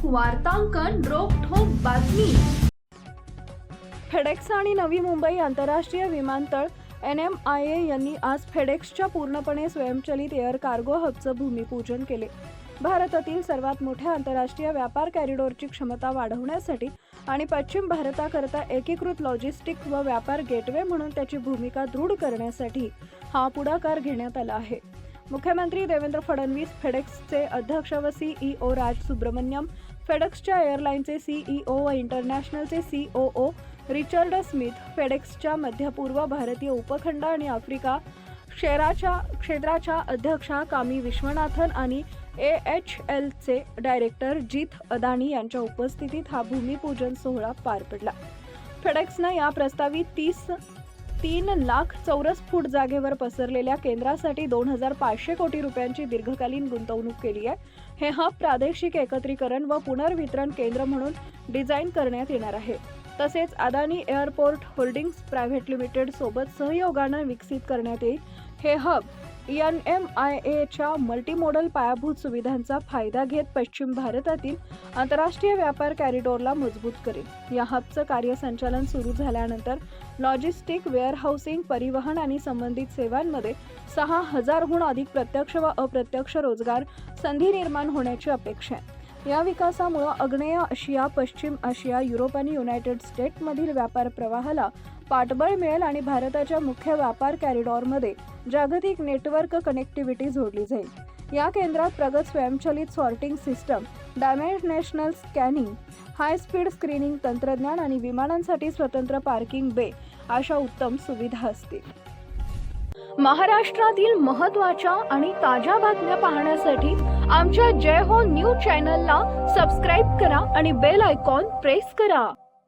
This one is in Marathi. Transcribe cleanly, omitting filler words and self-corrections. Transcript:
वार्तांकन रोखठोक बातमी। फेडेक्स आणि नवी मुंबई आंतरराष्ट्रीय विमानतळ NMIA यांनी आज फेडेक्सच्या पूर्णपणे स्वयंचलित एअर कार्गो हबचं भूमिपूजन केले। भारतातील सर्वात मोठ्या आंतरराष्ट्रीय व्यापार कॉरिडॉरची क्षमता वाढवण्यासाठी आणि पश्चिम भारताकरता एकीकृत लॉजिस्टिक व व्यापार गेटवे म्हणून त्याची भूमिका दृढ करण्यासाठी हा पुढाकार घेण्यात आला आहे। मुख्यमंत्री देवेंद्र फडणवीस, फेडेक्सचे अध्यक्ष व CEO राज सुब्रमण्यम, फेडेक्सच्या एअरलाईनचे CEO व इंटरनॅशनलचे COO रिचर्ड स्मिथ, फेडेक्सच्या मध्यपूर्व, भारतीय उपखंड आणि आफ्रिका क्षेत्राच्या अध्यक्षा कामी विश्वनाथन आणि AHLचे डायरेक्टर जित अदानी यांच्या उपस्थितीत हा भूमिपूजन सोहळा पार पडला। फेडेक्सनं या प्रस्तावित 3 लाख चौरस फूट जागेवर पसरलेल्या केंद्रासाठी 2500 कोटी रुपयांची दीर्घकालीन गुंतवणूक केली आहे। हे हब प्रादेशिक एकत्रीकरण व पुनर्वितरण केंद्र म्हणून डिझाईन करण्यात येणार आहे। तसेच Adani airport holdings private limited सोबत सहयोगाने विकसित करण्यात येईल। हे हब NMIAच्या मल्टीमोडल पायाभूत सुविधांचा फायदा घेत पश्चिम भारतातील आंतरराष्ट्रीय व्यापार कॉरिडॉरला मजबूत करेल। या हबचं कार्यसंचालन सुरू झाल्यानंतर लॉजिस्टिक, वेअरहाऊसिंग, परिवहन आणि संबंधित सेवांमध्ये 6000हून अधिक प्रत्यक्ष व अप्रत्यक्ष रोजगार संधी निर्माण होण्याची अपेक्षा आहे। या विकासामुळे आग्नेय आशिया, पश्चिम आशिया, युरोप आणि युनायटेड स्टेट्समधील व्यापार प्रवाहाला पाठबळ मिळेल आणि भारताच्या मुख्य व्यापार कॉरिडॉरमध्ये जागतिक नेटवर्क कनेक्टिव्हिटी जोडली जाईल। या केंद्रात प्रगत स्वयंचलित sorting system, dimensional scanning, high speed screening तंत्रज्ञान आणि विमानांसाठी स्वतंत्र पार्किंग बे अशा उत्तम सुविधा असतील। महाराष्ट्रातील महत्त्वाच्या आणि ताज्या बातम्या पाहण्यासाठी आमच्या जय हो न्यूज चॅनलला सबस्क्राईब करा आणि बेल आयकॉन प्रेस करा।